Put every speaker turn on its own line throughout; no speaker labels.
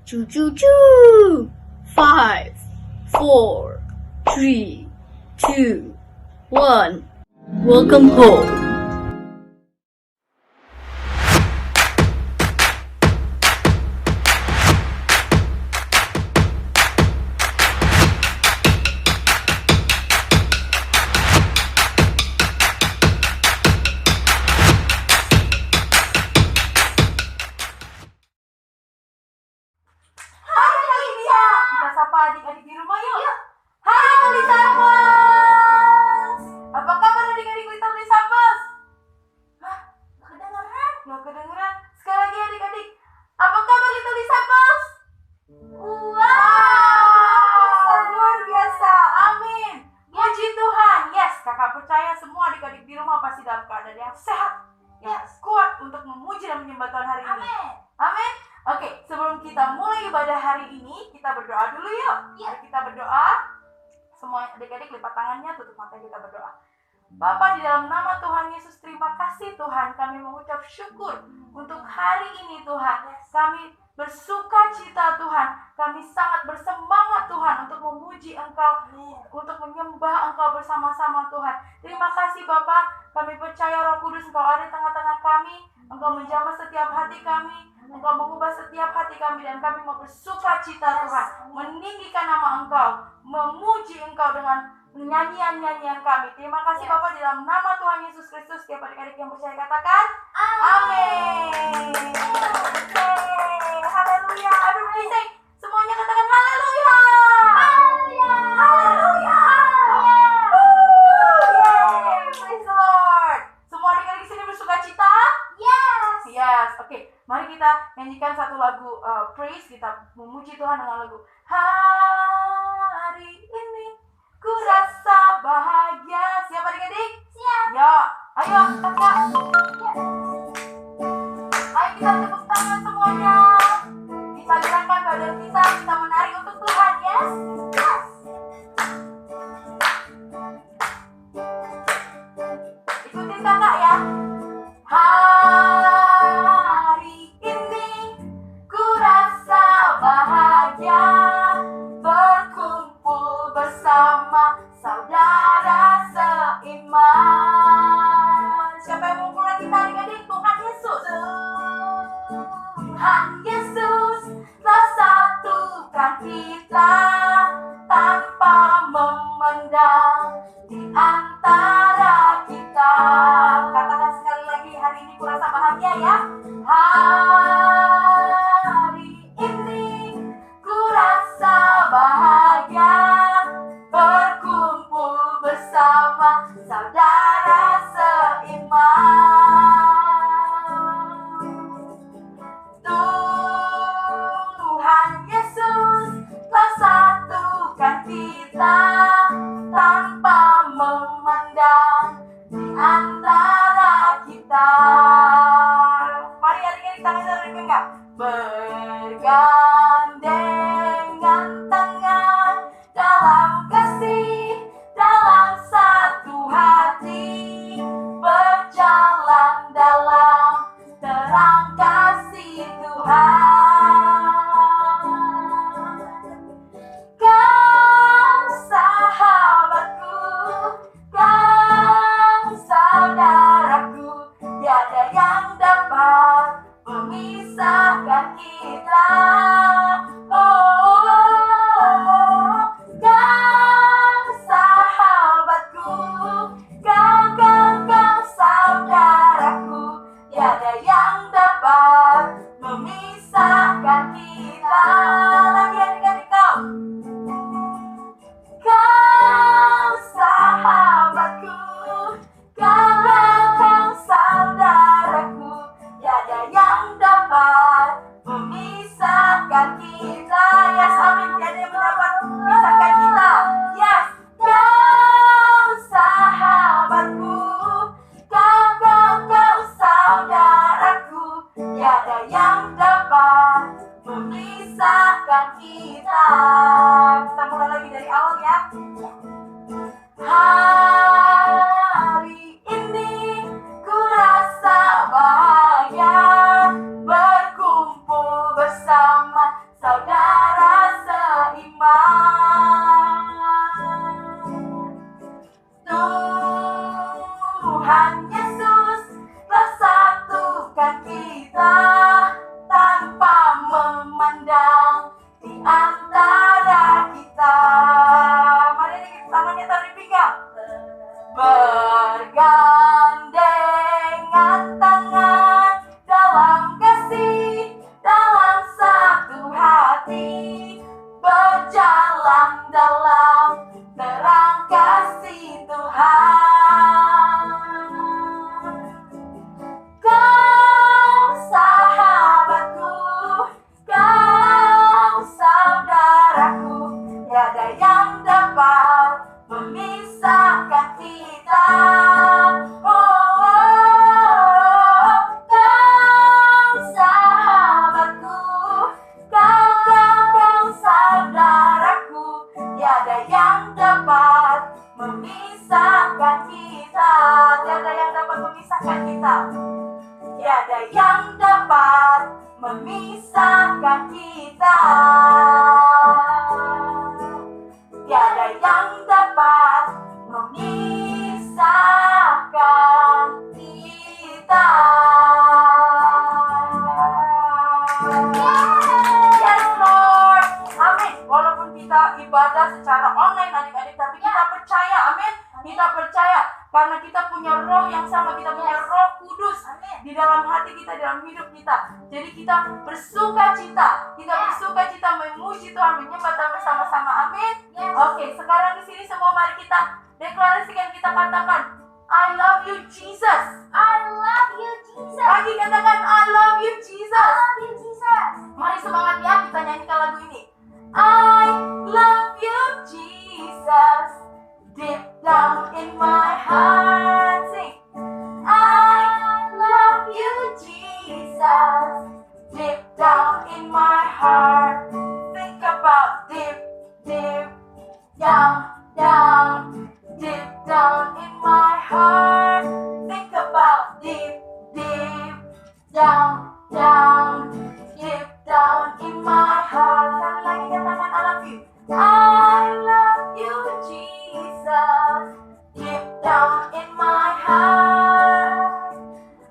Choo choo choo. 5, 4, 3, 2, 1. Welcome home.
Kita sapa adik-adik di rumah yuk. Hai Tulisamus. Apa kabar adik-adik Tulisamus? Hah? Gak kedengeran? Sekali lagi adik-adik. Apa kabar Tulisamus? Wow, luar biasa. Amin. Puji Tuhan. Yes, kakak percaya semua adik-adik di rumah pasti dalam keadaan yang sehat, yang kuat untuk memuji dan menyembah Tuhan hari ini. Amin. Oke, sebelum kita mulai ibadah hari ini, kita berdoa dulu yuk. Mari kita berdoa. Semua adik-adik lipat tangannya, tutup mata, kita berdoa. Bapa, di dalam nama Tuhan Yesus, terima kasih Tuhan. Kami mengucap syukur untuk hari ini Tuhan. Kami bersuka cita Tuhan. Kami sangat bersemangat Tuhan untuk memuji Engkau, untuk menyembah Engkau bersama-sama Tuhan. Terima kasih Bapa. Kami percaya Roh Kudus Engkau ada di tengah-tengah kami. Engkau menjamah setiap hati kami. Engkau mengubah setiap hati kami, dan kami mau bersuka cita Tuhan, meninggikan nama Engkau, memuji Engkau dengan nyanyian-nyanyian kami. Terima kasih Bapak, di dalam nama Tuhan Yesus Kristus. Setiap adik-adik yang percaya katakan amin. Haleluya. Everybody say, semuanya katakan haleluya. Haleluya. Praise the Lord. Semua adik-adik di sini bersuka cita? Yes. Oke. Mari kita nyanyikan satu lagu praise. Kita memuji Tuhan dengan lagu Hari Ini Ku Rasa Bahagia. Siap adik-adik? Siap. Ya, ayo kakak. Ayo kita tepuk tangan semuanya. Kita gerakan badan kita menari untuk Tuhan. Yes. Ikutin kakak ya. Hari ini ku rasa bahagia, berkumpul bersama saudara seiman. Siapa yang mau pulang kita adik-adik? Tuhan Yesus. Tuhan Yesus telah satukan kita tanpa memandang di antara kita. Katakan sekali lagi, hari ini ku rasa bahagia ya. Hari ini ku rasa bahagia, berkumpul bersama saudara seiman. Tuhan Yesus telah satukan kita tanpa memandang di antara kita. Mari adik-adik tangan berpegang. Bergandengan tangan dalam kasih, dalam satu hati, berjalan dalam terang kasih Tuhan. Kau sahabatku, kau saudaraku, tiada yang dapat memisahkan kita. Oh, kau sahabatku, kau saudaraku, tiada yang dapat memisahkan kita. Lagi adik-adik kau. Kau sahabatku, kau saudaraku, tiada yang dapat memisahkan kita. Yes, amin. Tiada yang dapat memisahkan kita. Yes. Kau sahabatku, kau saudaraku, tiada yang dapat memisahkan kita. Kita mulai lagi dari awal ya. Hari ini ku rasa bahagia, berkumpul bersama saudara seiman. Tuhan Yesus telah satukan kita tanpa memandang di antara kita. Mari tangannya taruh di pinggang. Bergandengan tangan dalam kasih, dalam satu hati, berjalan dalam terang kasih Tuhan. Kau sahabatku, kau saudaraku, tiada yang dapat memisahkan kita. Kau sahabatku, kau saudaraku, tiada yang dapat memisahkan kita. Tiada yang dapat memisahkan kita. Tiada yang dapat memisahkan kita. Tiada yang dapat memisahkan kita. Yes Lord, amin. Walaupun kita ibadah secara online adik-adik, tapi kita percaya, amin. Kita percaya karena kita punya roh yang sama, kita punya roh kudus di dalam hati kita, di dalam hidup kita. Jadi kita bersuka cita, memuji Tuhan, menyembah Tuhan bersama-sama, amin. Oke, sekarang di sini semua mari kita deklarasikan, kita katakan, I love you Jesus.
I love you, Jesus.
Lagi katakan, I love you Jesus.
I love you, Jesus.
Mari semangat ya, kita nyanyikan lagu ini. I love you Jesus, deep down in my heart. Sing. I love you Jesus, deep down in my heart. Think about deep, deep, down, down, deep down in my heart. Think about deep, deep, down, down, deep down in my heart. Sekali lagi katakan I love you. I love you Jesus, deep down in my heart.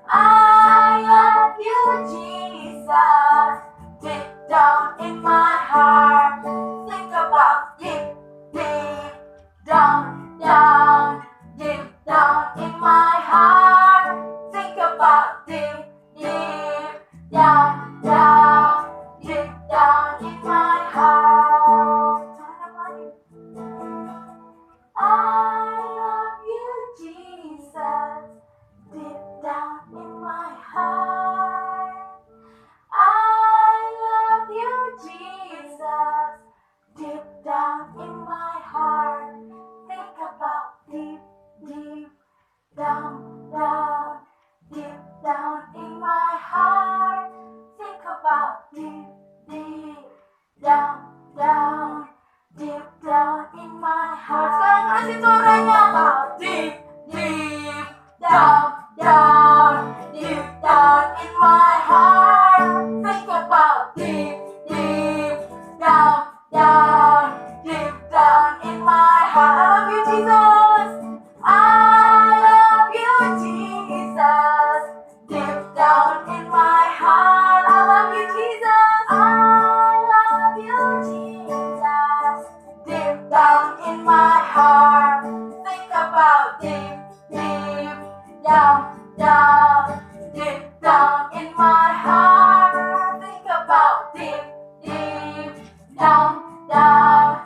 I love you Jesus, deep down in my heart. Think about deep, deep, down, down, deep down in my heart. Think about deep, deep, down, down, deep down in my heart. I love you Jesus, deep down in my heart. I love you Jesus, deep down in my heart. Think about deep, deep, down, down, deep down in my heart. Think about deep, deep, down, down, deep down in my heart. Sekarang kasih suaranya. Deep, deep, down, down, deep down in my heart. Think about deep, deep, down, down, deep down in my heart. I love you Jesus. I love you Jesus, deep down in my heart. I love you Jesus. I love you Jesus, deep down in my heart. Think about deep, deep, down, down, deep down in my heart. Think about deep, deep, down, down,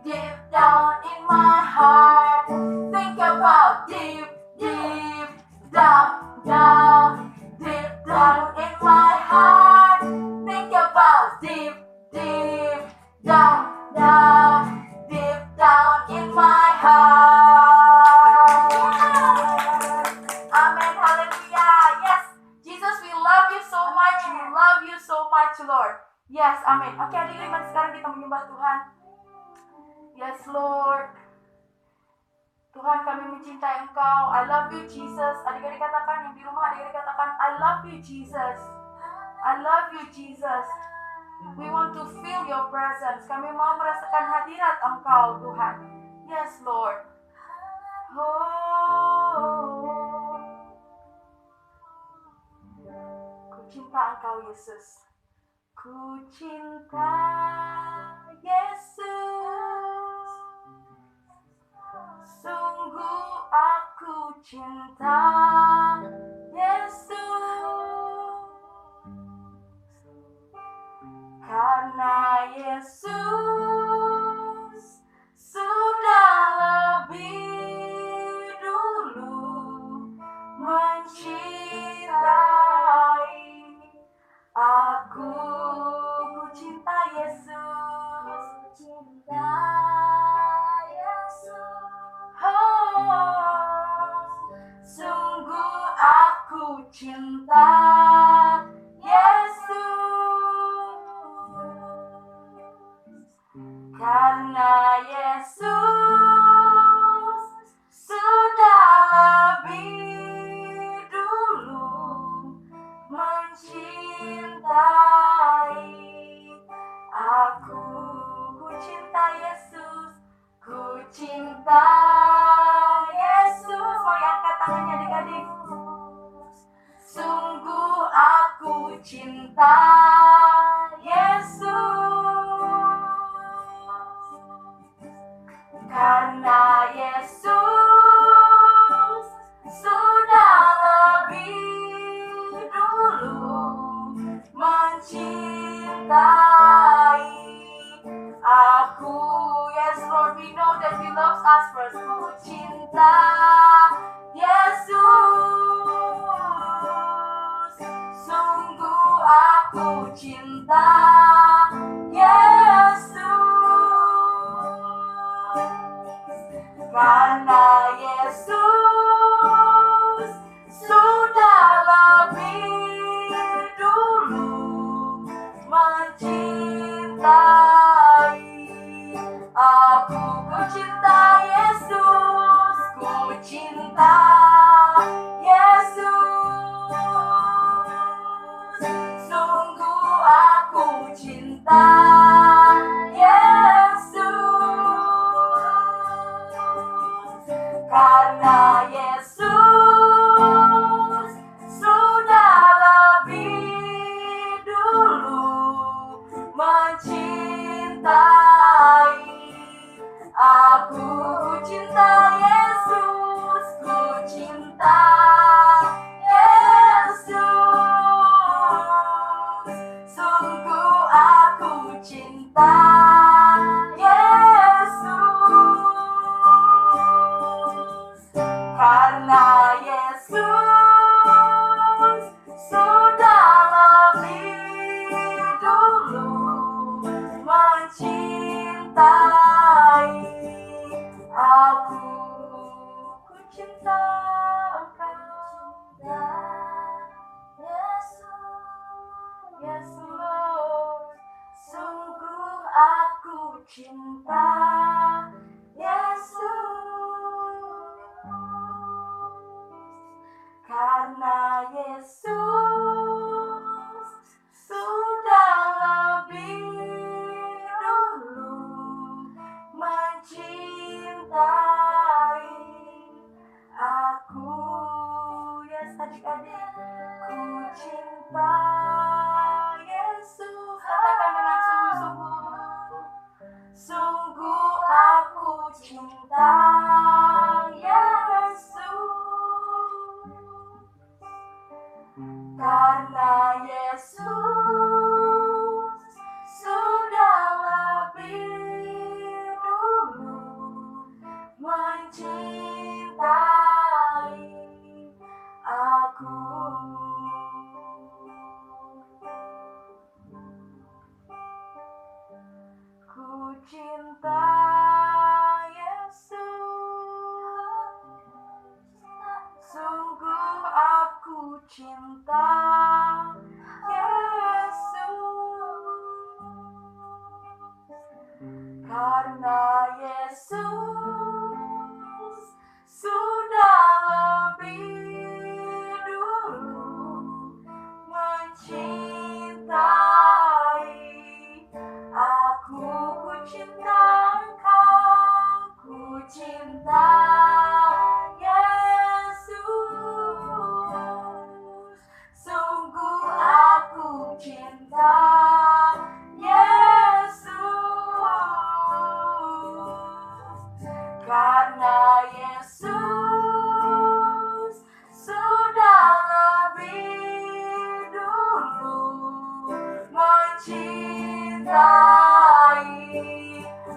deep down in my heart. Think about deep, deep, down, down, deep down in my heart. Think about deep, deep, down, down, deep down in my heart. Amen, hallelujah. Yes, Jesus, we love you so much. We love you so much, Lord. Yes, amin. Oke, adik-adik, mari sekarang kita menyembah Tuhan. Yes, Lord. Tuhan, kami mencintai Engkau. I love you, Jesus. Adik-adik katakan, yang di rumah adik-adik katakan, I love you, Jesus. I love you, Jesus. We want to feel your presence. Kami mau merasakan hadirat Engkau, Tuhan. Yes, Lord. Oh, ku cinta Engkau, Yesus. Ku cinta Yesus. Sungguh aku cinta Yesus. Karena Yesus sudah lebih dulu mencintai aku. Ku cinta Yesus.
Cinta Yesus.
Oh, sungguh aku cinta Yesus. Karena Yesus sudah lebih dulu mencintai aku. Ku cinta Yesus. Ku cinta Yesus. Mari angkat tangannya adik-adik. Sungguh aku cinta Yesus. Karena Yesus sudah lebih dulu mencintai aku. Yes, Lord, we know that He loves us first. Ku cinta Yesus. Sungguh aku cinta Yesus. Karena Yesus sudah lebih dulu mencintai aku. Ku cinta Yesus. Ku cinta Yesus. Sungguh aku cinta Yesus. Karena Yesus sudah lebih dulu mencintai aku. Ku cinta Yesus. Ku cinta Yesus. Sungguh aku cinta Yesus. Karena Yesus sudah lebih dulu mencintai aku. Ku cinta Engkau, Yesus. Yes, Lord. Sungguh aku cinta Yesus. Karena Yesus sudah lebih dulu mencintai aku. Yes, adik-adik, ku cinta Yesus. Katakan dengan sungguh-sungguh. Sungguh aku cinta Yesus. Karena Yesus sudah lebih dulu mencintai aku. Ku cinta Yesus. Sungguh aku cinta Yesus. Karena Yesus sudah lebih dulu mencintai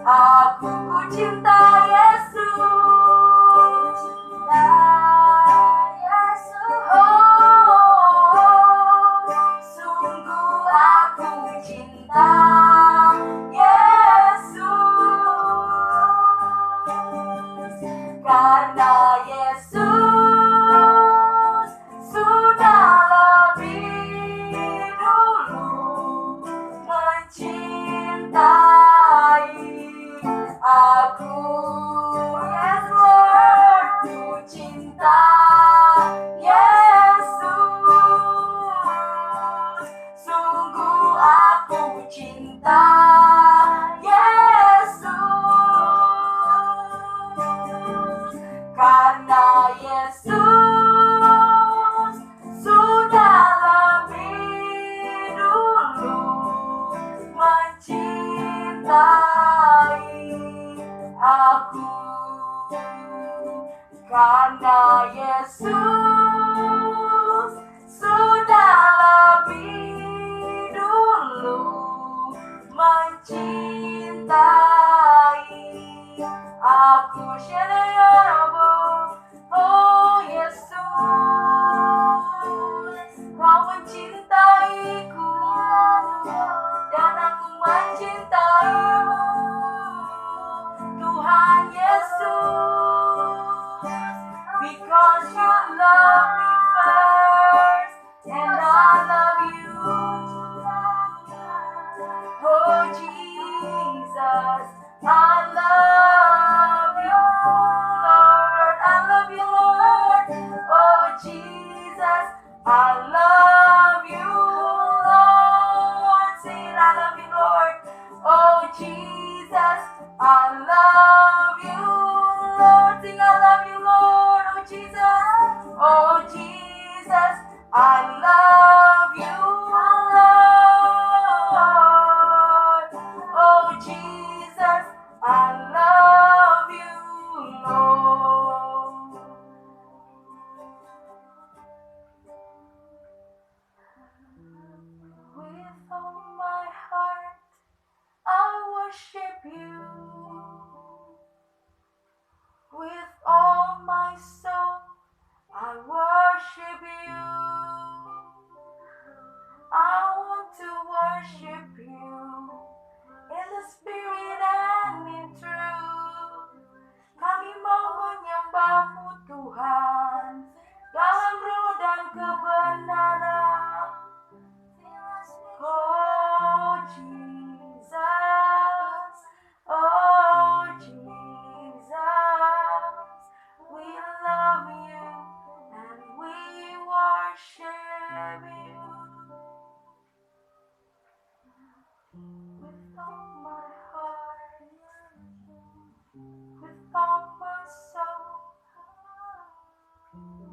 Aku ku cinta Yesus. Sungguh aku cinta Yesus. Karena Yesus sudah lebih dulu mencintai aku. Yes Lord, ku cinta Yesus. Sungguh aku cinta Yesus. Karena Yesus sudah lebih dulu mencintai aku. Karena Yesus sudah lebih dulu mencintai aku. Oh Yesus, Kau mencintaiku dan aku mencintaimu. Tuhan Yesus, because you love me first and I love you. Oh Jesus, I love you, Lord. I love you, Lord. Oh Jesus, I love you, Lord. Sing it, I love you, Lord. Oh Jesus, I love you, Lord. Sing, I love you, Lord. Oh Jesus, oh Jesus, I love you, Lord. Oh Jesus, I love you, Lord. With all my heart, I worship you. With all my soul, I worship you. I want to worship you in the spirit and in truth. Kami mau menyembahmu Tuhan dalam roh dan kebenaran. Oh Jesus, oh Jesus, we love you and we worship you. With all my heart, with all my soul,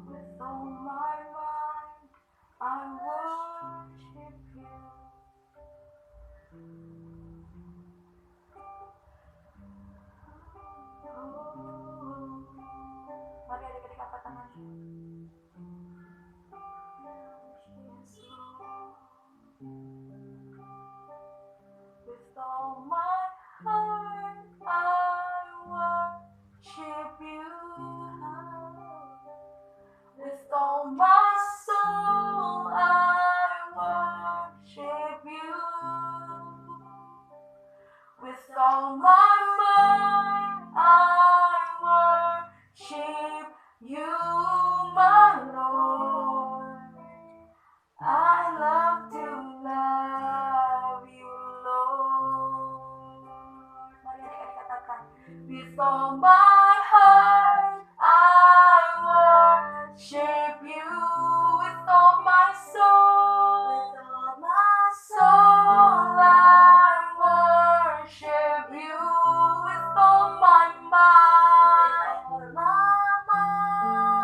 with all my mind, I worship you. Mari adik-adik angkat tangan. With all my heart I worship you. With all my soul I worship you. With all my mind I worship you, my Lord. I love to love you, Lord. Mari adik-adik katakan. With all my heart I worship you. With all my soul, I worship you. With all my mind,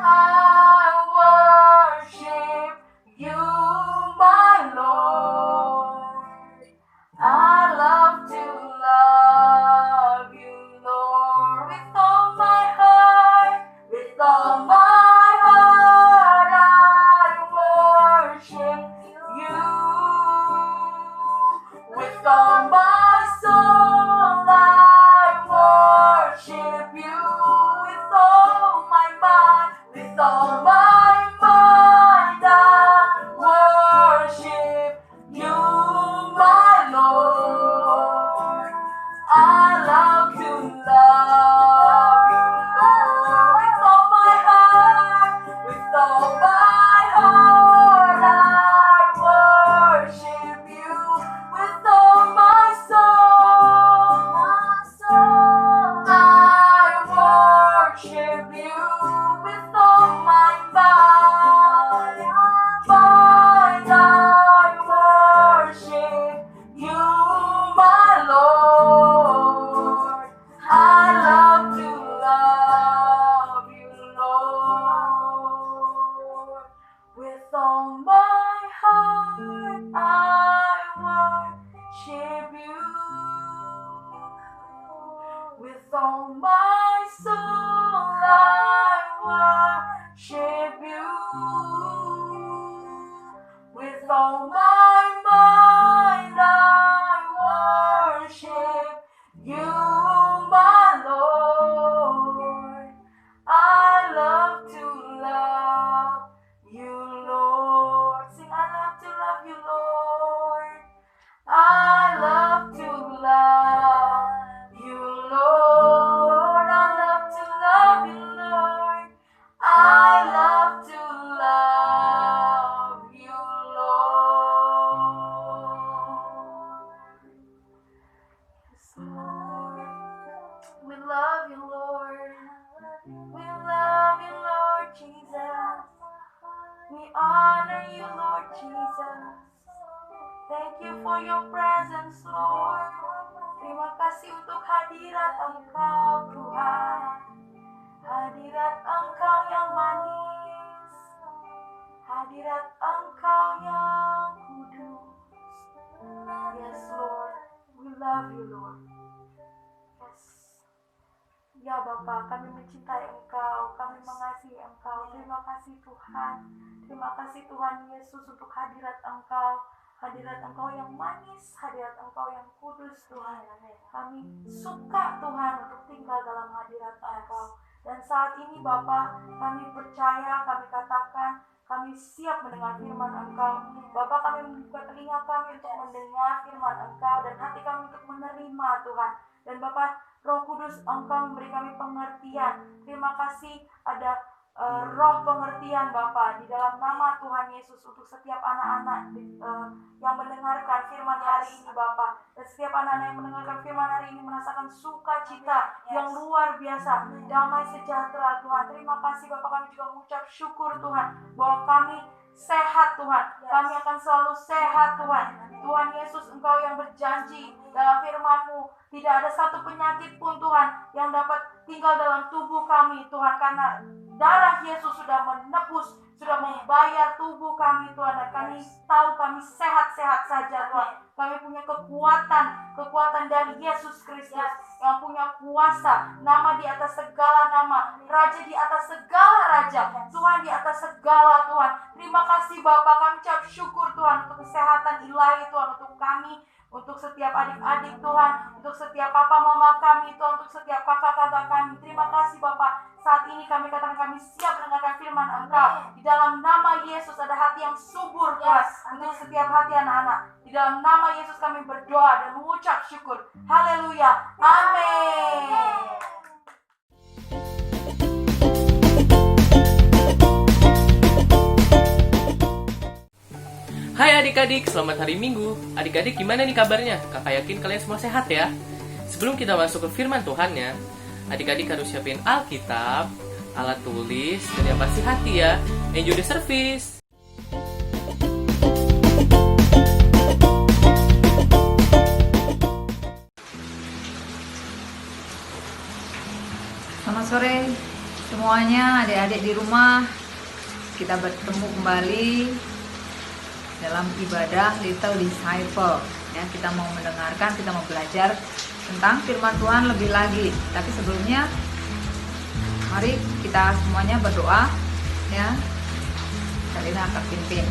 I worship you, my Lord. I love to love you, Lord. With all my heart all my soul I worship you. With all my mind I worship you, my Lord. I love to love you, Lord. Sing, I love to love you, Lord. I love to love you, Lord. I love to love you, Lord. I love to love you, Lord. Yes, Lord. We love you, Lord. We love you, Lord Jesus. We honor you, Lord Jesus. Thank you for your presence, Lord. Terima kasih untuk hadirat Engkau, Tuhan. Hadirat Engkau yang manis. Hadirat Engkau yang kudus. Yes, Lord. We love you, Lord. Yes. Ya Bapa, kami mencintai Engkau, kami mengasihi Engkau. Terima kasih Tuhan. Terima kasih Tuhan Yesus untuk hadirat Engkau. Hadirat Engkau yang manis, hadirat Engkau yang kudus Tuhan. Kami suka Tuhan untuk tinggal dalam hadirat Engkau. Dan saat ini Bapa, kami percaya, kami katakan, kami siap mendengar firman Engkau. Bapa, kami membuka telinga kami untuk mendengar firman Engkau dan hati kami untuk menerima Tuhan. Dan Bapa, Roh Kudus, Engkau memberi kami pengertian. Terima kasih ada roh pengertian Bapa di dalam nama Tuhan Yesus untuk setiap anak-anak yang mendengarkan firman hari ini Bapa. Dan setiap anak-anak yang mendengarkan firman hari ini merasakan sukacita yang luar biasa, damai sejahtera Tuhan. Terima kasih Bapa, kami juga mengucap syukur Tuhan bahwa kami sehat Tuhan. Kami akan selalu sehat Tuhan. Tuhan Yesus, Engkau yang berjanji dalam firman-Mu, tidak ada satu penyakit pun Tuhan yang dapat tinggal dalam tubuh kami Tuhan, karena darah Yesus sudah menebus, sudah membayar tubuh kami Tuhan. Dan kami tahu kami sehat-sehat saja Tuhan. Kami punya kekuatan dari Yesus Kristus yang punya kuasa, nama di atas segala nama, Raja di atas segala raja, Tuhan di atas segala Tuhan. Terima kasih Bapa, kami ucap syukur Tuhan untuk kesehatan ilahi Tuhan, untuk kami, untuk setiap adik-adik Tuhan, untuk setiap papa mama kami Tuhan, untuk setiap kakak-kakak kami. Terima kasih Bapak. Saat ini kami katakan kami siap mendengarkan firman Engkau. Di dalam nama Yesus ada hati yang subur Tuhan, untuk setiap hati anak-anak. Di dalam nama Yesus kami berdoa dan mengucap syukur. Haleluya. Amin.
Hai adik-adik, selamat hari Minggu. Adik-adik gimana nih kabarnya? Kakak yakin kalian semua sehat ya? Sebelum kita masuk ke firman Tuhannya, adik-adik harus siapin Alkitab, alat tulis, dan yang pasti hati ya. Enjoy the service!
Selamat sore semuanya, adik-adik di rumah. Kita bertemu kembali dalam ibadah Little Disciple. Ya, kita mau mendengarkan, kita mau belajar tentang firman Tuhan lebih lagi. Tapi sebelumnya, mari kita semuanya berdoa. Ya, Karina akan pimpin.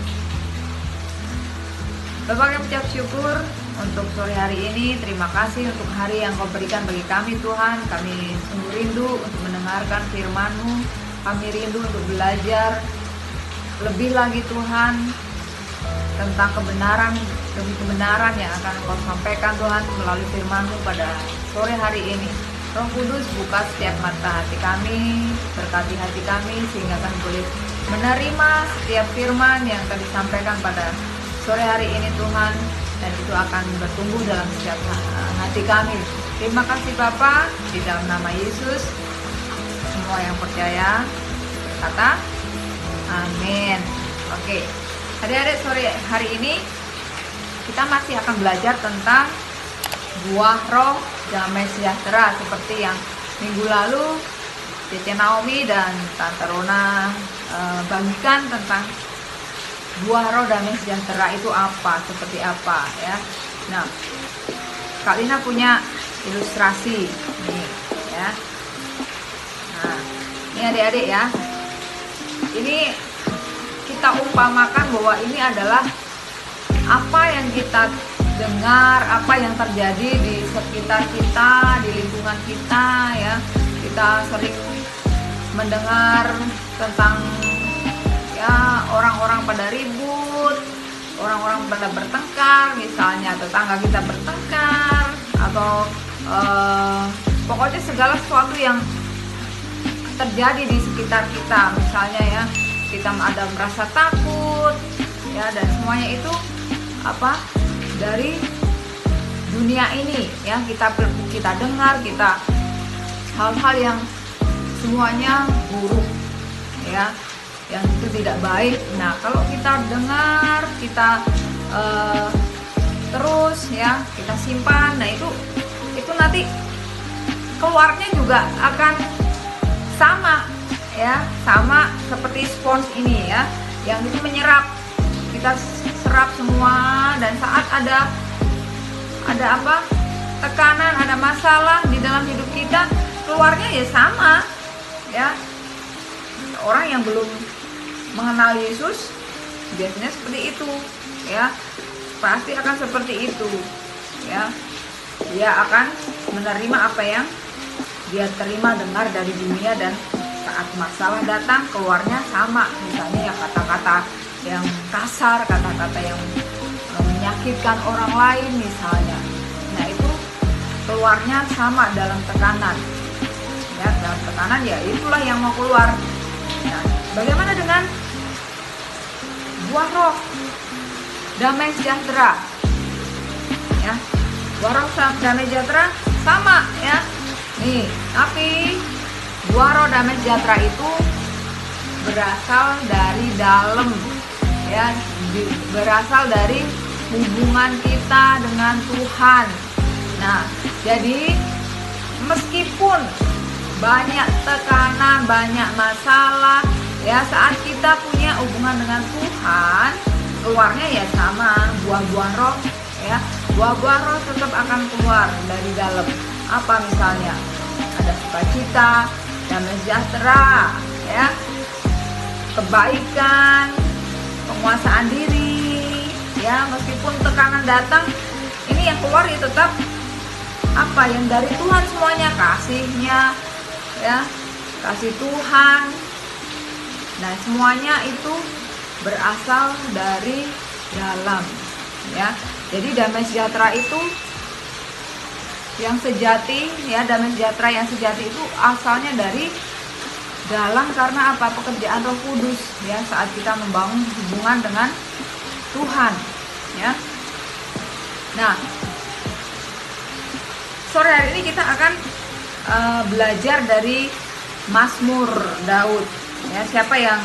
Bapak, kami ucap syukur untuk sore hari ini. Terima kasih untuk hari yang Kau berikan bagi kami Tuhan. Kami sungguh rindu untuk mendengarkan firman-Mu. Kami rindu untuk belajar lebih lagi Tuhan tentang kebenaran demi kebenaran yang akan Kau sampaikan Tuhan melalui firman-Mu pada sore hari ini. Roh Kudus, buka setiap mata hati kami, berkati hati kami sehingga kami boleh menerima setiap firman yang akan disampaikan pada sore hari ini Tuhan, dan itu akan bertumbuh dalam setiap hati kami. Terima kasih Bapa, di dalam nama Yesus semua yang percaya kata amin. Oke, adik-adik, sore hari ini kita masih akan belajar tentang buah roh damai sejahtera, seperti yang minggu lalu Cece Naomi dan Tante Rona bagikan tentang buah roh damai sejahtera itu apa, seperti apa ya. Nah, Kak Lina punya ilustrasi nih ya. ya. Nah, ini adik-adik ya. Ini kita umpamakan bahwa ini adalah apa yang kita dengar, apa yang terjadi di sekitar kita, di lingkungan kita ya. Kita sering mendengar tentang ya orang-orang pada ribut, orang-orang pada bertengkar, misalnya tetangga kita bertengkar, atau pokoknya segala sesuatu yang terjadi di sekitar kita, misalnya ya kita ada merasa takut ya, dan semuanya itu apa dari dunia ini ya, kita dengar, kita hal-hal yang semuanya buruk ya, yang itu tidak baik. Nah, kalau kita dengar, kita terus ya kita simpan, nah itu nanti keluarnya juga akan sama ya, sama seperti spons ini ya, yang itu menyerap, kita serap semua, dan saat ada apa tekanan, ada masalah di dalam hidup kita, keluarnya ya sama ya. Orang yang belum mengenal Yesus biasanya seperti itu ya, pasti akan seperti itu ya. Dia akan menerima apa yang dia terima dengar dari dunia, dan saat masalah datang keluarnya sama, misalnya ya kata-kata yang kasar, kata-kata yang menyakitkan orang lain misalnya. Nah, itu keluarnya sama dalam tekanan ya, dalam tekanan ya itulah yang mau keluar. Nah, bagaimana dengan buah roh? Damai sejahtera ya, buah roh damai sejahtera sama ya. Nih, tapi buah roh damai sejahtera itu berasal dari dalam ya, berasal dari hubungan kita dengan Tuhan. Nah, jadi meskipun banyak tekanan, banyak masalah ya, saat kita punya hubungan dengan Tuhan, keluarnya ya sama, buah-buah roh ya, buah-buah roh tetap akan keluar dari dalam. Apa misalnya? Ada sukacita, damai sejahtera ya, kebaikan, penguasaan diri ya. Meskipun tekanan datang, ini yang keluar ya tetap apa yang dari Tuhan, semuanya kasihnya ya, kasih Tuhan. Nah, semuanya itu berasal dari dalam ya. Jadi damai sejahtera itu yang sejati ya, damai sejahtera yang sejati itu asalnya dari dalam, karena apa? Pekerjaan Roh Kudus ya, saat kita membangun hubungan dengan Tuhan ya. Nah, sore hari ini kita akan belajar dari Mazmur Daud ya. Siapa yang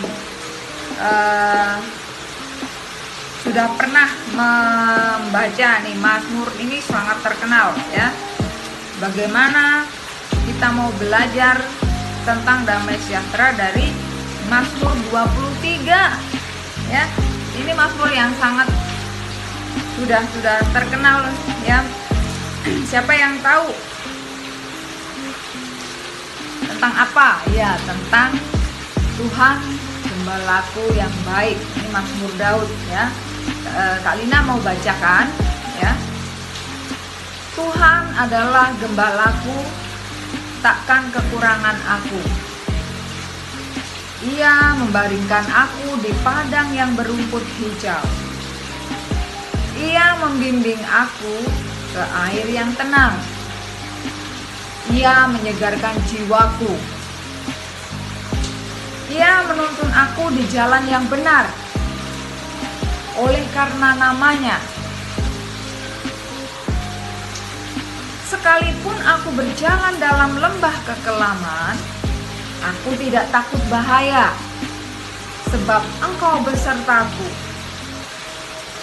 sudah pernah membaca nih Mazmur ini, sangat terkenal ya. Bagaimana kita mau belajar tentang damai sejahtera dari Mazmur 23 ya. Ini Mazmur yang sangat sudah terkenal ya. Siapa yang tahu tentang apa? Ya, tentang Tuhan gembalaku yang baik. Ini Mazmur Daud ya. Kak Lina mau bacakan ya. Tuhan adalah gembalaku, takkan kekurangan aku. Ia membaringkan aku di padang yang berumput hijau. Ia membimbing aku ke air yang tenang. Ia menyegarkan jiwaku. Ia menuntun aku di jalan yang benar oleh karena namanya. Sekalipun aku berjalan dalam lembah kekelaman, aku tidak takut bahaya, sebab Engkau besertaku.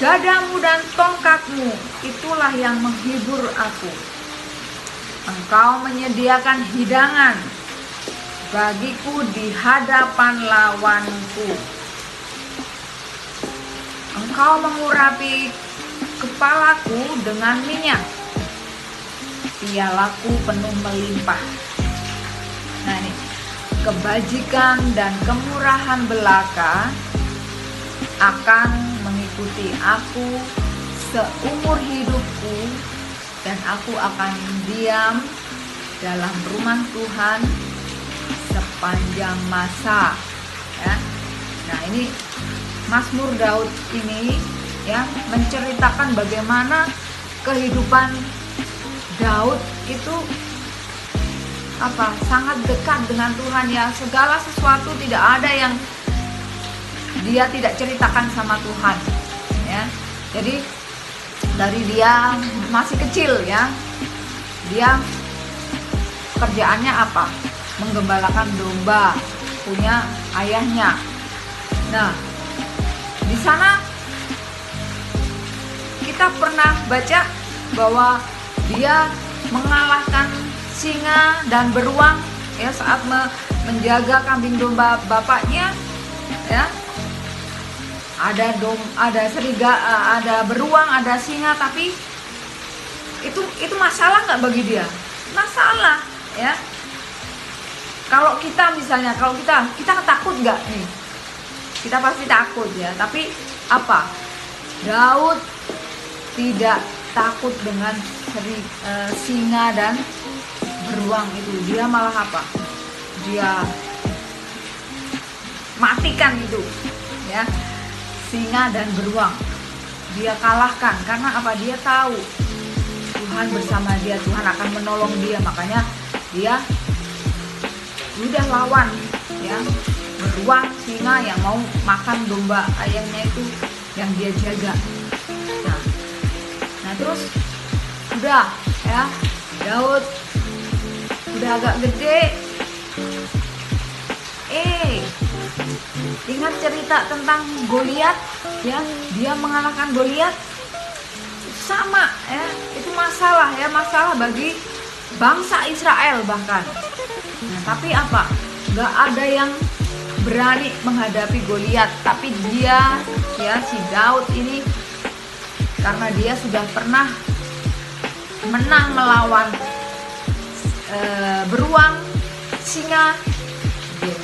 Gadamu dan tongkatmu, itulah yang menghibur aku. Engkau menyediakan hidangan bagiku di hadapan lawanku. Engkau mengurapi kepalaku dengan minyak, pialaku penuh melimpah. kebajikan dan kemurahan belaka akan mengikuti aku seumur hidupku, dan aku akan diam dalam rumah Tuhan sepanjang masa. Ya. Nah, ini Mazmur Daud ini ya menceritakan bagaimana kehidupan Daud itu sangat dekat dengan Tuhan, ya. Segala sesuatu tidak ada yang dia tidak ceritakan sama Tuhan, ya. Jadi dari dia masih kecil, ya, dia kerjaannya apa? Menggembalakan domba punya ayahnya. Nah, di sana kita pernah baca bahwa dia mengalahkan singa dan beruang, ya, saat menjaga kambing domba bapaknya, ya. Ada serigala, ada beruang, ada singa, tapi itu masalah nggak bagi dia? Masalah, ya. Kalau kita misalnya, kita takut nggak nih? Kita pasti takut, ya. Tapi apa? Daud tidak takut dengan singa dan beruang itu. Dia malah apa? Dia matikan itu, ya, singa dan beruang. Dia kalahkan karena apa? Dia tahu Tuhan bersama dia, Tuhan akan menolong dia. Makanya dia udah lawan, ya, beruang, singa yang mau makan domba ayamnya itu yang dia jaga. Nah terus udah, ya, Daud udah agak gede. Ingat cerita tentang Goliat, ya, dia mengalahkan Goliat. Sama, ya, itu masalah bagi bangsa Israel bahkan. Nah, tapi apa? Gak ada yang berani menghadapi Goliat. Tapi dia, ya, si Daud ini, karena dia sudah pernah menang melawan beruang, singa,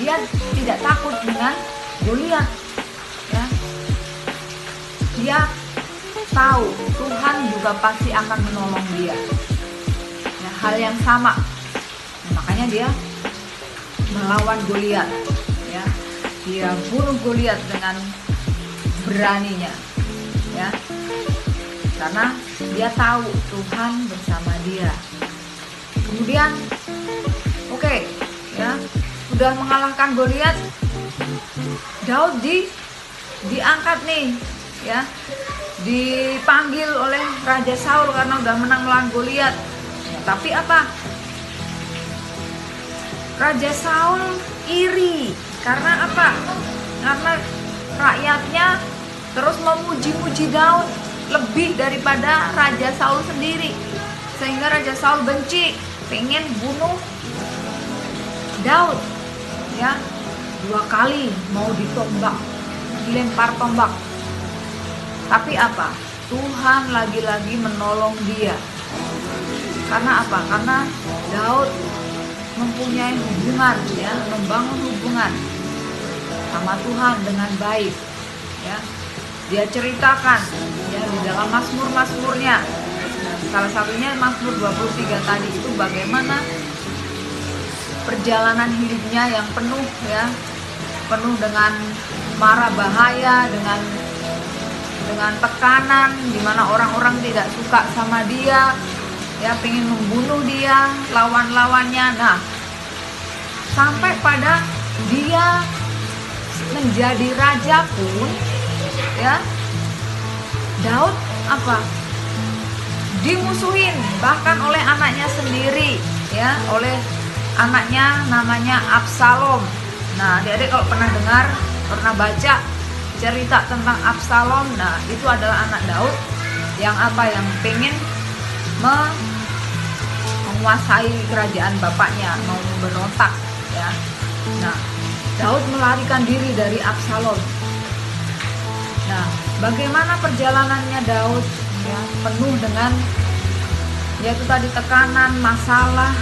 dia tidak takut dengan Goliat, ya. Dia tahu Tuhan juga pasti akan menolong dia, ya, hal yang sama. Nah, makanya dia melawan Goliat, ya. Dia bunuh Goliat dengan beraninya, ya, karena dia tahu Tuhan bersama dia. Kemudian ya, sudah mengalahkan Goliat, Daud diangkat nih, ya, dipanggil oleh Raja Saul karena udah menang melawan Goliat. Ya, tapi apa? Raja Saul iri karena apa? Karena rakyatnya terus memuji-muji Daud lebih daripada Raja Saul sendiri, sehingga Raja Saul benci, pengen bunuh Daud, ya. 2 kali mau ditombak, dilempar tombak. Tapi apa? Tuhan lagi-lagi menolong dia. Karena apa? Karena Daud mempunyai hubungan, ya, membangun hubungan sama Tuhan dengan baik, ya. Dia ceritakan, ya, di dalam Mazmur-Mazmurnya. Salah satunya Mazmur 23 tadi itu bagaimana perjalanan hidupnya yang penuh, ya, penuh dengan mara bahaya, dengan tekanan, di mana orang-orang tidak suka sama dia, ya, pengen membunuh dia, lawan-lawannya. Nah, sampai pada dia menjadi raja pun, ya, Daud apa? Dimusuhin bahkan oleh anaknya sendiri, ya, oleh anaknya namanya Absalom. Nah, adik-adik kalau pernah dengar, pernah baca cerita tentang Absalom, nah, itu adalah anak Daud yang apa? Yang pengen menguasai kerajaan bapaknya, mau memberontak, ya. Nah, Daud melarikan diri dari Absalom. Nah, bagaimana perjalanannya Daud, ya, penuh dengan, yaitu tadi, tekanan, masalah.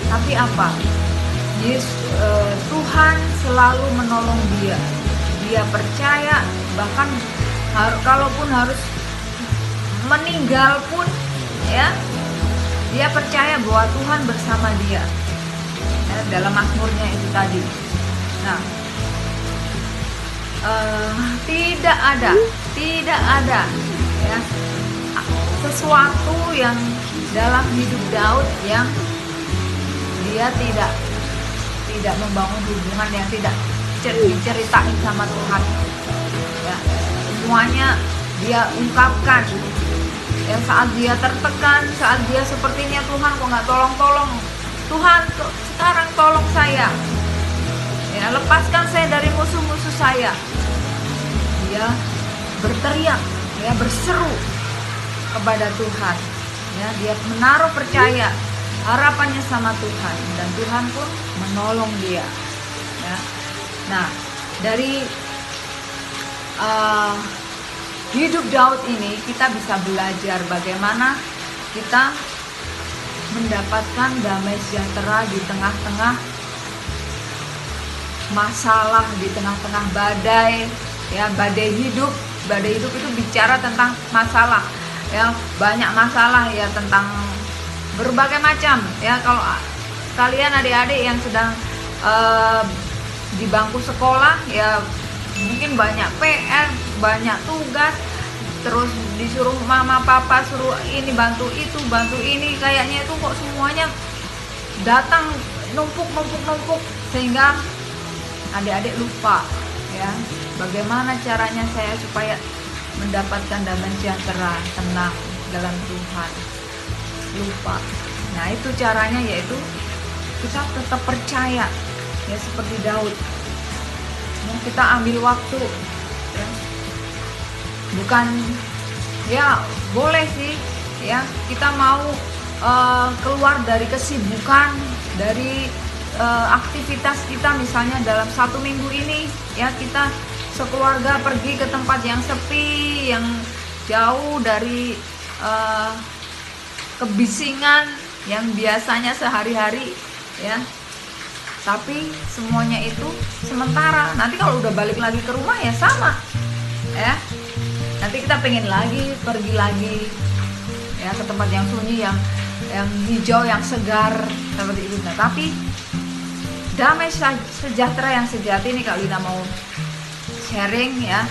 Tapi apa? Tuhan selalu menolong dia. Dia percaya, bahkan kalaupun harus meninggal pun, ya, dia percaya bahwa Tuhan bersama dia. Ya, dalam Mazmurnya itu tadi. Nah, tidak ada ya sesuatu yang dalam hidup Daud yang dia tidak membangun hubungan, yang tidak diceritain sama Tuhan. Ya, semuanya dia ungkapkan. Ya, saat dia tertekan, saat dia sepertinya Tuhan kok nggak tolong-tolong, Tuhan sekarang tolong saya. Ya, lepaskan saya dari musuh-musuh saya. Dia berteriak, ya, berseru kepada Tuhan. Ya, dia menaruh percaya, harapannya sama Tuhan, dan Tuhan pun menolong dia. Ya. Nah, dari hidup Daud ini kita bisa belajar bagaimana kita mendapatkan damai sejahtera di tengah-tengah masalah, di tengah-tengah badai. Ya, badai hidup itu bicara tentang masalah. Ya, banyak masalah, ya, tentang berbagai macam. Ya, kalau kalian adik-adik yang sedang di bangku sekolah, ya mungkin banyak PR, banyak tugas, terus disuruh mama papa suruh ini bantu itu, bantu ini, kayaknya itu kok semuanya datang numpuk sehingga adik-adik lupa, ya, bagaimana caranya saya supaya mendapatkan damai sejahtera, tenang dalam Tuhan. Lupa. Nah, itu caranya, yaitu kita tetap percaya, ya, seperti Daud. Ya, kita ambil waktu, ya. Bukan, ya, boleh sih, ya, kita mau keluar dari kesibukan, dari aktivitas kita, misalnya dalam 1 minggu ini, ya, kita sekeluarga pergi ke tempat yang sepi, yang jauh dari kebisingan yang biasanya sehari-hari, ya. Tapi semuanya itu sementara. Nanti kalau udah balik lagi ke rumah, ya sama, ya. Nanti kita pengen lagi pergi lagi, ya, ke tempat yang sunyi, yang hijau, yang segar, seperti itu. Nah, tapi damai sejahtera yang sejati ini Kak Lina mau sharing, ya.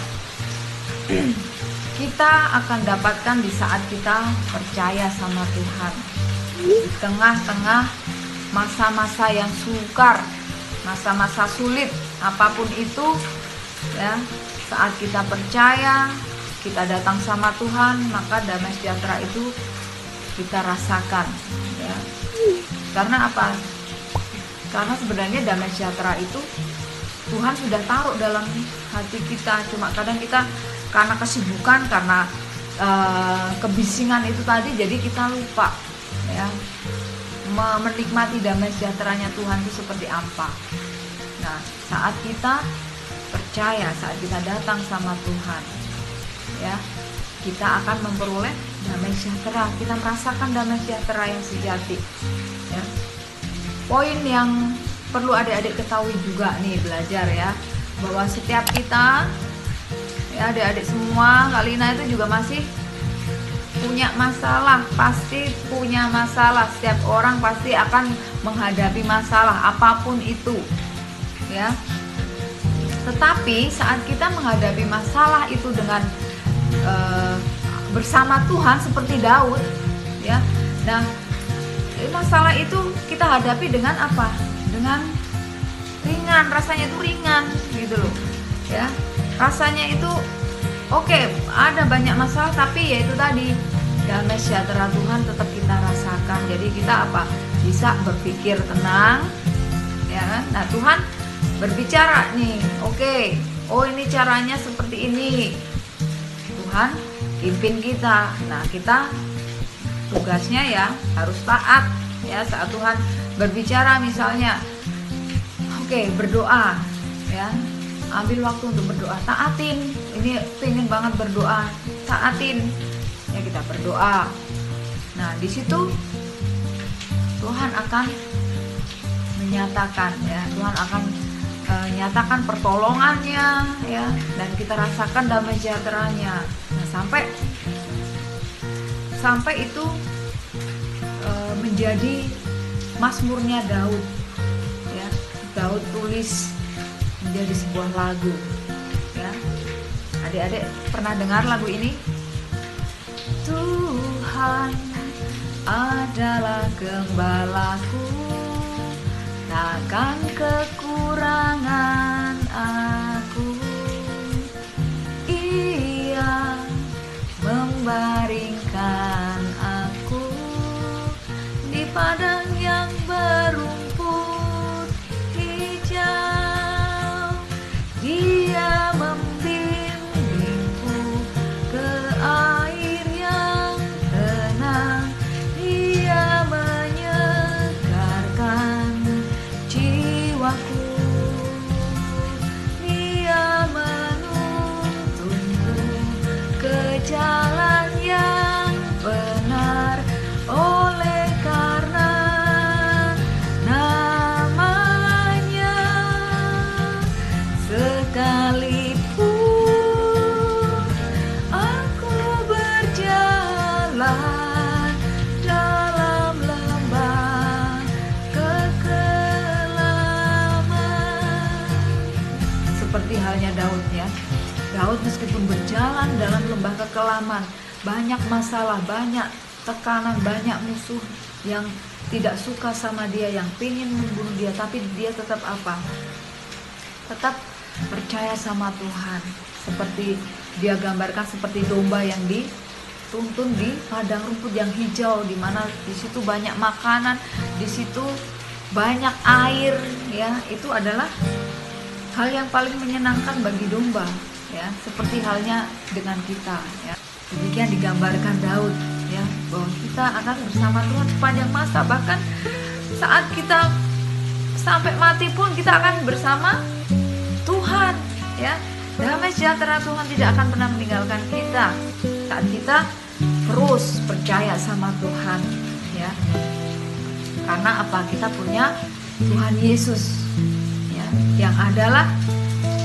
Kita akan dapatkan di saat kita percaya sama Tuhan. Di tengah-tengah masa-masa yang sukar, masa-masa sulit, apapun itu, ya, saat kita percaya, kita datang sama Tuhan, maka damai sejahtera itu kita rasakan, ya. Karena apa? Karena sebenarnya damai sejahtera itu Tuhan sudah taruh dalam hati kita, cuma kadang kita karena kesibukan, karena kebisingan itu tadi, jadi kita lupa, ya, menikmati damai sejahteranya Tuhan itu seperti apa. Nah, saat kita percaya, saat kita datang sama Tuhan, ya, kita akan memperoleh damai sejahtera. Kita merasakan damai sejahtera yang sejati, ya. Poin yang perlu adik-adik ketahui juga nih, belajar, ya, bahwa setiap kita, ya, adik-adik semua, Kak Lina itu juga masih punya masalah, pasti punya masalah. Setiap orang pasti akan menghadapi masalah apapun itu, ya. Tetapi saat kita menghadapi masalah itu dengan bersama Tuhan seperti Daud, ya. Nah, masalah itu kita hadapi dengan apa? Dengan ringan, rasanya itu ringan, gitu loh, ya. Rasanya itu oke, ada banyak masalah, tapi ya itu tadi, damai sejahtera Tuhan tetap kita rasakan. Jadi kita apa? Bisa berpikir tenang, ya kan? Nah, Tuhan berbicara nih, oke, oh ini caranya seperti ini. Tuhan pimpin kita. Nah, kita tugasnya, ya, harus taat, ya, saat Tuhan berbicara, misalnya, oke, berdoa, ya. Ambil waktu untuk berdoa, taatin. Ini pengen banget berdoa, taatin, ya, kita berdoa. Nah, di situ Tuhan akan menyatakan ya, Tuhan akan nyatakan pertolongannya ya, dan kita rasakan damai sejahteranya. Nah, sampai itu menjadi mazmurnya Daud ya. Daud tulis menjadi sebuah lagu ya. Adik-adik pernah dengar lagu ini? Tuhan adalah gembalaku, takkan kekurangan aku. Ia membaringkan aku di padang yang berumput hijau. Dia membimbingku ke air yang tenang. Dia menyegarkan jiwaku. Dia menuntunku ke jalan yang benar, oleh karena namanya. Sekalipun aku berjalan dalam lembah kekelaman. Seperti halnya Daud ya. Daud meskipun berjalan dalam lembah kekelaman, banyak masalah, banyak tekanan, banyak musuh yang tidak suka sama dia, yang ingin membunuh dia, tapi dia tetap apa? Tetap percaya sama Tuhan. Seperti dia gambarkan seperti domba yang dituntun di padang rumput yang hijau, di mana di situ banyak makanan, di situ banyak air ya. Itu adalah hal yang paling menyenangkan bagi domba ya, seperti halnya dengan kita ya. Demikian digambarkan Daud ya, bahwa kita akan bersama Tuhan sepanjang masa, bahkan saat kita sampai mati pun kita akan bersama Tuhan ya. Damai sejahtera Tuhan tidak akan pernah meninggalkan kita saat kita terus percaya sama Tuhan ya. Karena apa? Kita punya Tuhan Yesus ya, yang adalah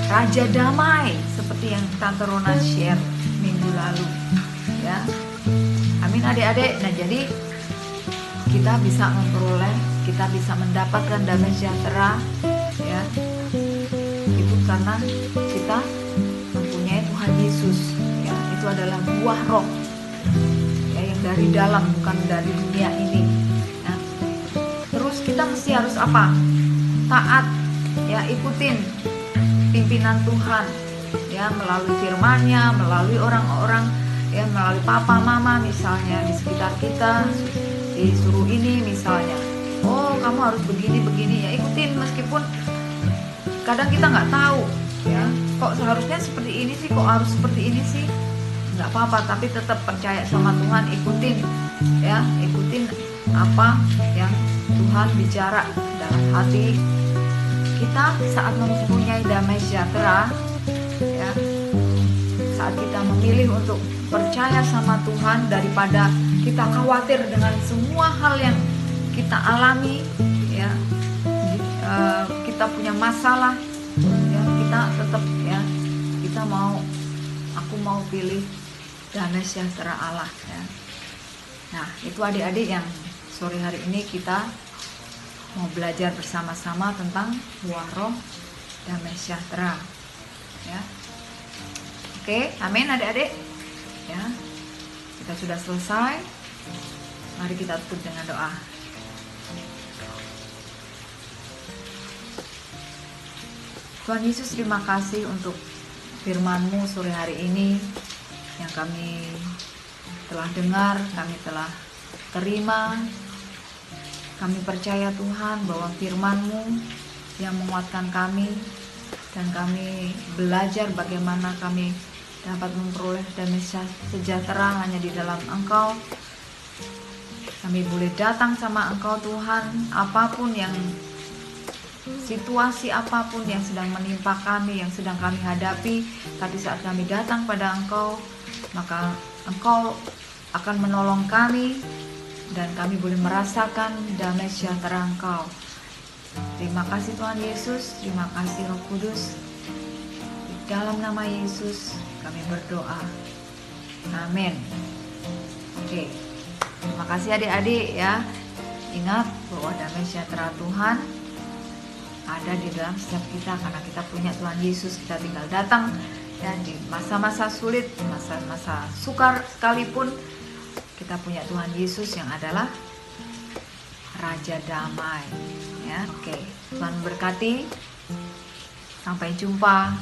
Raja Damai, seperti yang Tante Rona share minggu lalu ya. Amin adik-adik. Nah, jadi kita bisa memperoleh, kita bisa mendapatkan damai sejahtera ya, itu karena kita mempunyai Tuhan Yesus ya. Itu adalah buah roh ya, yang dari dalam, bukan dari dunia ini ya. Terus kita mesti harus apa? Taat ya, ikutin pimpinan Tuhan ya, melalui firman-Nya, melalui orang-orang ya, melalui papa mama misalnya di sekitar kita, disuruh ini misalnya, oh kamu harus begini ya, ikutin. Meskipun kadang kita nggak tahu ya, kok seharusnya seperti ini sih, kok harus seperti ini sih, nggak apa-apa, tapi tetap percaya sama Tuhan, ikutin ya, ikutin apa yang Tuhan bicara dalam hati kita. Saat mempunyai damai sejahtera ya, saat kita memilih untuk percaya sama Tuhan, daripada kita khawatir dengan semua hal yang kita alami ya, kita punya masalah ya, kita tetap ya, aku mau pilih damai sejahtera Allah ya. Nah, itu adik-adik yang sore hari ini kita mau belajar bersama-sama tentang buah roh damai sejahtera ya. Oke, amin adik-adik ya. Kita sudah selesai. Mari kita tutup dengan doa. Tuhan Yesus, terima kasih untuk firman-Mu sore hari ini yang kami telah dengar, kami telah terima. Kami percaya Tuhan bahwa firman-Mu yang menguatkan kami, dan kami belajar bagaimana kami dapat memperoleh damai sejahtera hanya di dalam Engkau. Kami boleh datang sama Engkau Tuhan, apapun yang, situasi apapun yang sedang menimpa kami, yang sedang kami hadapi, tapi saat kami datang pada Engkau, maka Engkau akan menolong kami, dan kami boleh merasakan damai sejahtera Engkau. Terima kasih Tuhan Yesus, terima kasih Roh Kudus. Di dalam nama Yesus kami berdoa. Amin. Oke, terima kasih adik-adik ya. Ingat bahwa damai sejahtera Tuhan ada di dalam setiap kita karena kita punya Tuhan Yesus. Kita tinggal datang dan di masa-masa sulit, masa-masa sukar sekalipun kita punya Tuhan Yesus yang adalah Raja Damai. Ya, oke. Tuhan berkati. Sampai jumpa.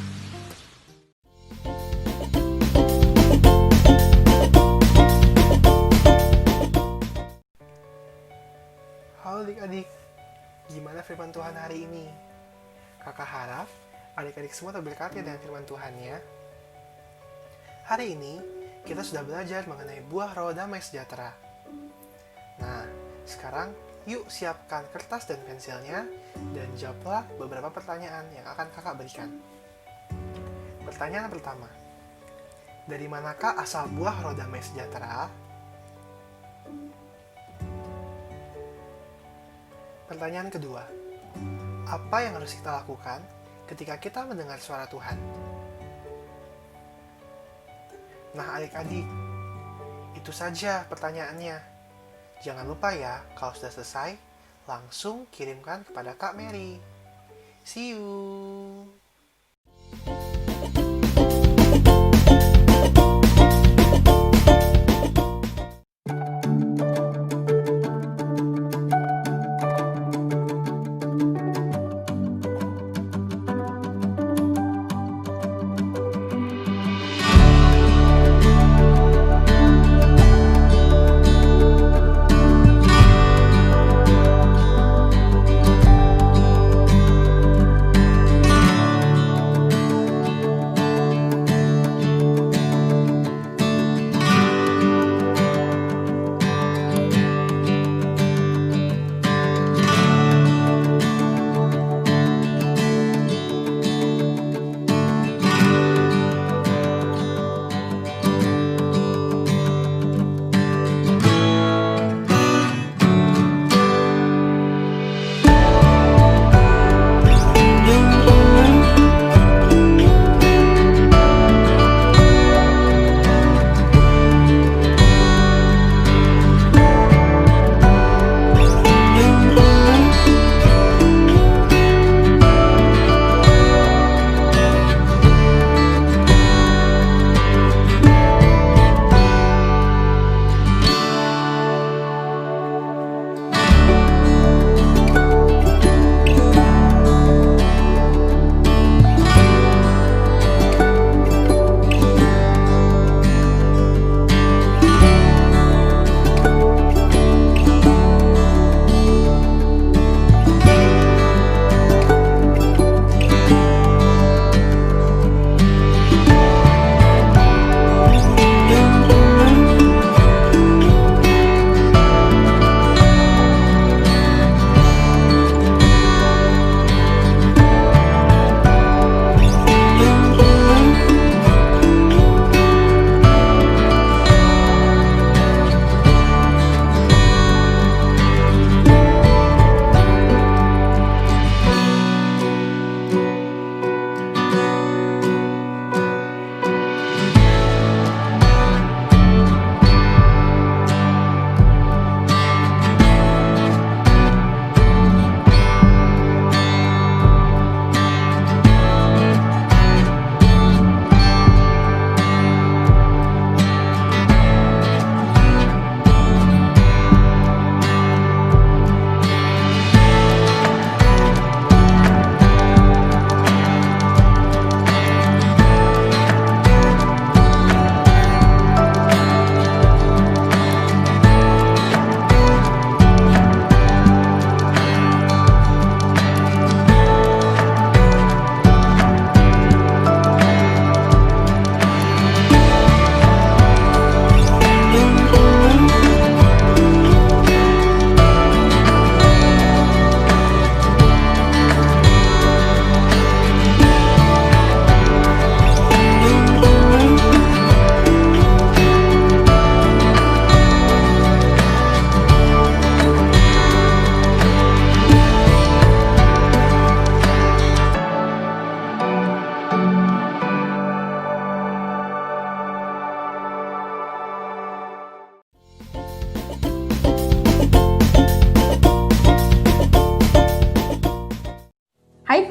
Halo adik-adik, gimana firman Tuhan hari ini? Kakak harap adik-adik semua terberkati dengan firman Tuhan-Nya. Hari ini kita sudah belajar mengenai buah roh damai sejahtera. Nah, sekarang yuk siapkan kertas dan pensilnya dan jawablah beberapa pertanyaan yang akan kakak berikan. Pertanyaan pertama, dari manakah asal buah roh damai sejahtera? Pertanyaan kedua, apa yang harus kita lakukan ketika kita mendengar suara Tuhan? Nah adik-adik, itu saja pertanyaannya. Jangan lupa ya, kalau sudah selesai, langsung kirimkan kepada Kak Mary. See you!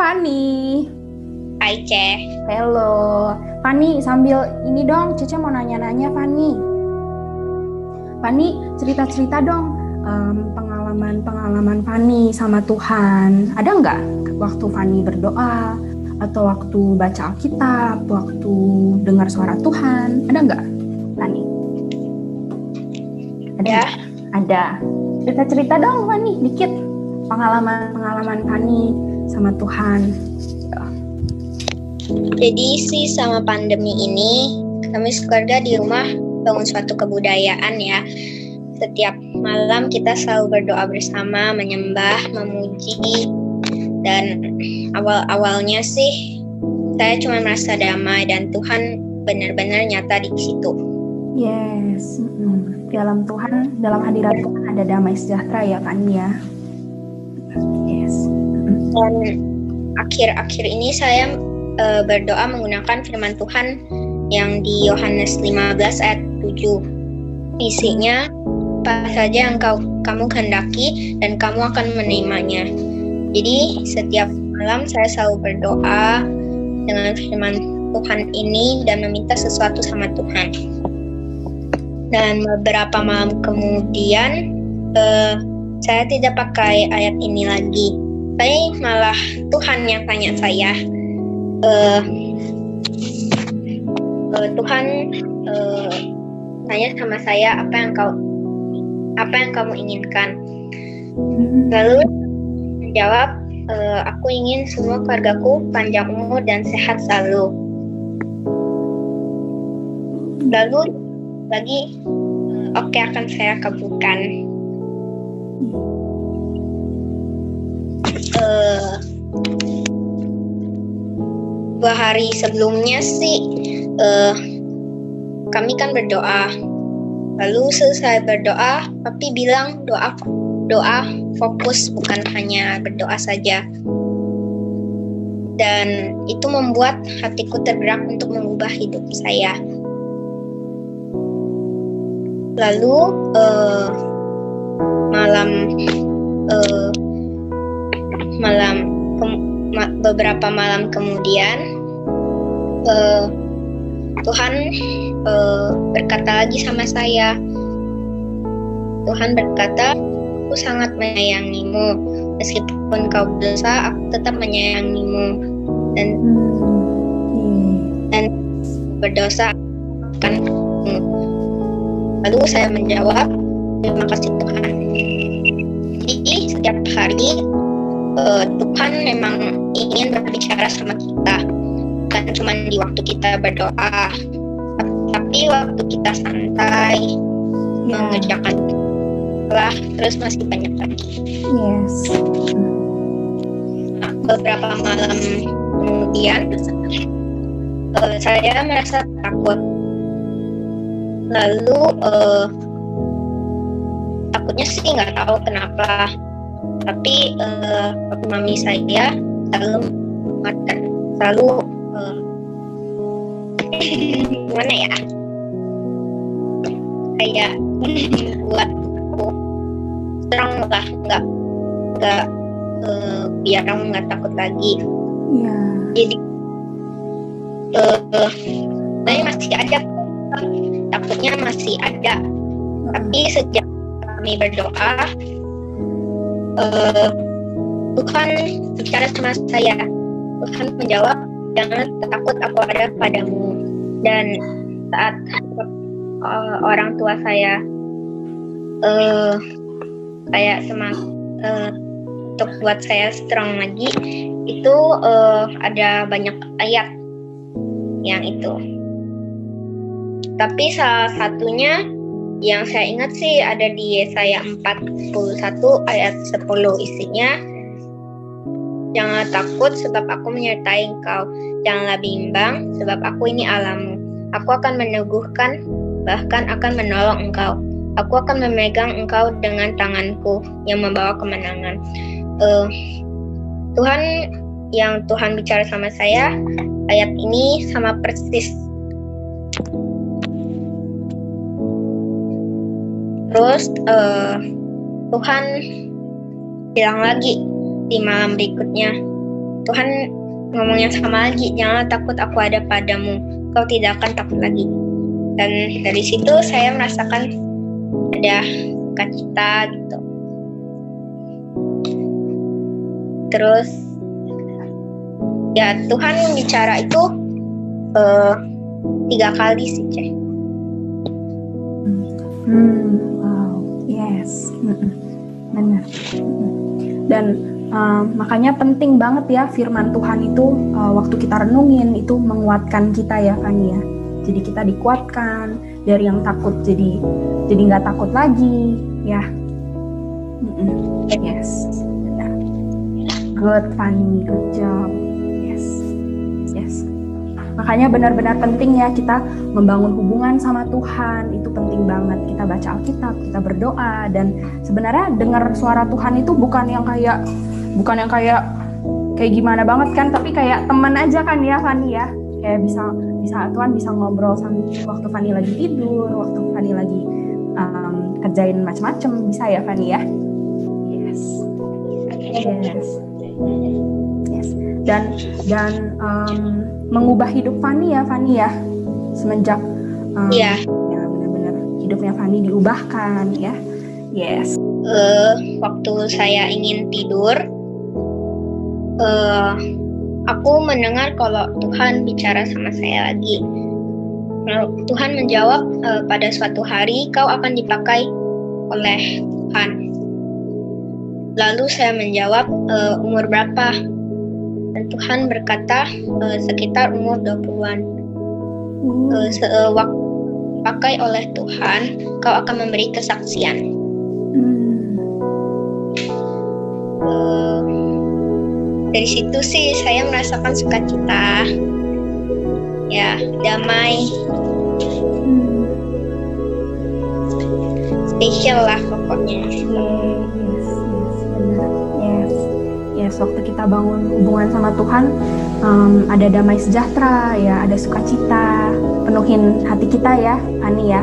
Fani.
Hai Ceh.
Halo. Fani, sambil ini dong, Cece mau nanya-nanya Fani. Fani, cerita-cerita dong pengalaman Fani sama Tuhan. Ada nggak waktu Fani berdoa, atau waktu baca Alkitab, waktu dengar suara Tuhan? Ada nggak, Fani? Ada.
Ya.
Ada. Cerita-cerita dong, Fani, dikit. Pengalaman Fani sama Tuhan.
Jadi sih sama pandemi ini, kami sekeluarga di rumah bangun suatu kebudayaan ya. Setiap malam kita selalu berdoa bersama, menyembah, memuji. Dan awal-awalnya sih saya cuma merasa damai dan Tuhan benar-benar nyata di situ.
Yes. Dalam Tuhan, dalam hadirat Tuhan ada damai sejahtera ya, Fani ya. Yes.
Dan akhir-akhir ini saya berdoa menggunakan firman Tuhan yang di Yohanes 15 ayat 7. Isinya, apa saja yang kamu kehendaki dan kamu akan menerimanya. Jadi setiap malam saya selalu berdoa dengan firman Tuhan ini dan meminta sesuatu sama Tuhan. Dan beberapa malam kemudian saya tidak pakai ayat ini lagi. Tapi malah Tuhan yang tanya saya, Tuhan tanya sama saya, apa yang kamu inginkan? Lalu menjawab, aku ingin semua keluargaku panjang umur dan sehat selalu. Lalu lagi, oke, akan saya kabulkan. 2 hari sebelumnya sih kami kan berdoa. Lalu selesai berdoa, papi bilang doa fokus, bukan hanya berdoa saja. Dan itu membuat hatiku tergerak untuk mengubah hidup saya. Lalu beberapa malam kemudian Tuhan berkata lagi sama saya. Tuhan berkata, aku sangat menyayangimu. Meskipun kau berdosa, aku tetap menyayangimu. Dan berdosa akan. Lalu saya menjawab, terima kasih Tuhan. Jadi setiap hari Tuhan memang ingin berbicara sama kita. Bukan cuma di waktu kita berdoa, tapi waktu kita santai, mengerjakan lah, terus masih banyak lagi.
Yes.
Beberapa malam kemudian saya merasa takut. Lalu takutnya sih nggak tahu kenapa, tapi mami saya selalu mengingatkan, gimana ya, kayak buat aku strong lah, nggak biar kamu nggak takut lagi. Jadi saya masih ada, takutnya masih ada, tapi sejak kami berdoa, Tuhan bicara sama saya. Tuhan menjawab, jangan takut, aku ada padamu. Dan saat orang tua saya kayak semangat untuk buat saya strong lagi, itu ada banyak ayat yang itu. Tapi salah satunya yang saya ingat sih ada di Yesaya 41 ayat 10, isinya, janganlah takut sebab aku menyertai engkau, janganlah bimbang sebab aku ini Allahmu. Aku akan meneguhkan, bahkan akan menolong engkau. Aku akan memegang engkau dengan tanganku yang membawa kemenangan. Tuhan bicara sama saya, ayat ini sama persis. Terus Tuhan bilang lagi di malam berikutnya, Tuhan ngomong yang sama lagi, janganlah takut, aku ada padamu, kau tidak akan takut lagi. Dan dari situ saya merasakan ada sukacita gitu. Terus ya Tuhan bicara itu 3 kali sih, Ceh.
Wow, yes, benar. Dan makanya penting banget ya firman Tuhan itu waktu kita renungin itu menguatkan kita ya Fani ya. Jadi kita dikuatkan dari yang takut jadi nggak takut lagi ya. Yes, benar. Good Fani, good job. Yes. Makanya benar-benar penting ya kita membangun hubungan sama Tuhan, itu penting banget. Kita baca Alkitab, kita berdoa, dan sebenarnya dengar suara Tuhan itu bukan yang kayak gimana banget kan, tapi kayak teman aja kan ya Fani ya. Kayak bisa Tuhan bisa ngobrol sama waktu Fani lagi tidur, waktu Fani lagi kerjain macam-macam, bisa ya Fani ya. Yes. Dan mengubah hidup Fani ya semenjak ya benar-benar hidupnya Fani diubahkan ya. Yes.
Waktu saya ingin tidur, aku mendengar kalau Tuhan bicara sama saya lagi. Lalu Tuhan menjawab, pada suatu hari kau akan dipakai oleh Tuhan. Lalu saya menjawab, umur berapa? Dan Tuhan berkata, sekitar umur 20-an. Waktu dipakai oleh Tuhan, kau akan memberi kesaksian. Dari situ sih saya merasakan sukacita, ya damai, spesial lah pokoknya.
Yes, waktu kita bangun hubungan sama Tuhan, ada damai sejahtera, ya ada sukacita, penuhin hati kita ya, Ani ya.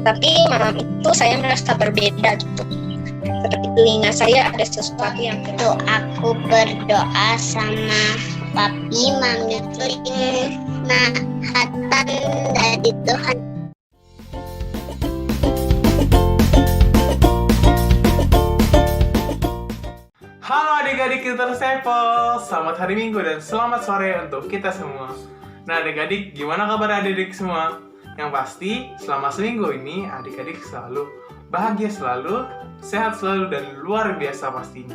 Tapi malam itu saya merasa berbeda gitu. Seperti telinga saya ada sesuatu yang itu. Aku berdoa sama papi, mami, hatan dari Tuhan.
Halo adik-adik Intersepel, selamat hari Minggu dan selamat sore untuk kita semua. Nah adik-adik, gimana kabar adik-adik semua? Yang pasti, selama seminggu ini adik-adik selalu bahagia selalu, sehat selalu, dan luar biasa pastinya.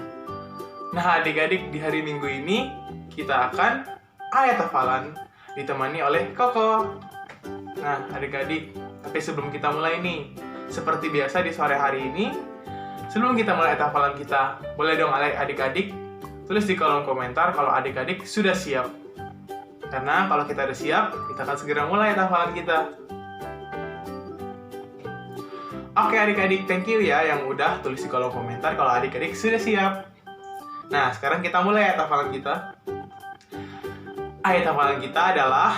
Nah adik-adik, di hari Minggu ini kita akan ayat hafalan ditemani oleh Koko. Nah adik-adik, tapi sebelum kita mulai nih, seperti biasa di sore hari ini, sebelum kita mulai ayat hafalan kita, boleh dong adik-adik tulis di kolom komentar kalau adik-adik sudah siap. Karena kalau kita udah siap, kita akan segera mulai ayat hafalan kita. Oke adik-adik, thank you ya yang udah tulis di kolom komentar kalau adik-adik sudah siap. Nah, sekarang kita mulai ayat hafalan kita. Ayat hafalan kita adalah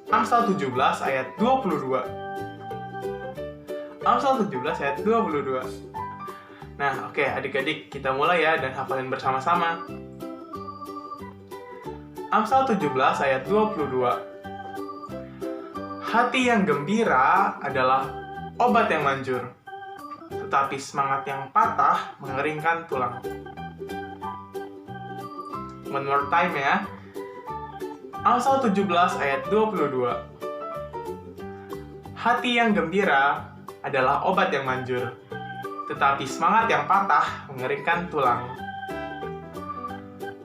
Amsal 17 ayat 22. Amsal 17 ayat 22. Nah, oke adik-adik, kita mulai ya dan hafalin bersama-sama. Amsal 17 ayat 22. Hati yang gembira adalah obat yang manjur, tetapi semangat yang patah mengeringkan tulang. One more time ya. Amsal 17 ayat 22. Hati yang gembira adalah obat yang manjur, tetapi semangat yang patah mengeringkan tulang.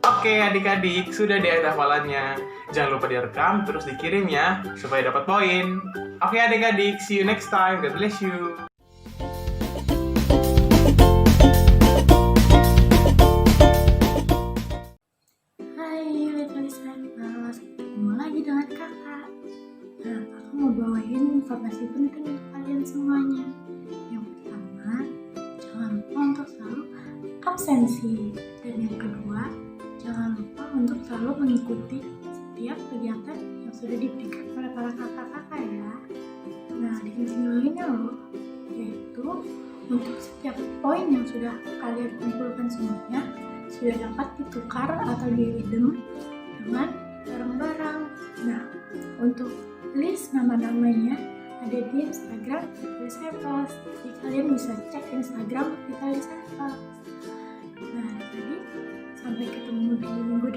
Oke adik-adik, sudah di ayat hafalannya. Jangan lupa direkam, terus dikirim ya, supaya dapat poin. Oke adik-adik, see you next time. God bless you.
Hai Little Sampers, ketemu lagi dengan kakak. Nah, aku mau bawain informasi penting untuk kalian semuanya. Yang pertama, jangan lupa untuk selalu absensi. Dan yang kedua, jangan lupa untuk selalu mengikuti setiap kegiatan yang sudah diberikan oleh para kakak-kakak ya. Nah, di sini lainnya loh, yaitu untuk setiap poin yang sudah kalian kumpulkan semuanya sudah dapat ditukar atau di-redeem dengan barang-barang. Nah, untuk list nama-namanya ada di Instagram Vitalisepos. Jadi kalian bisa cek Instagram Vitalisepos. Nah, jadi sampai ketemu di minggu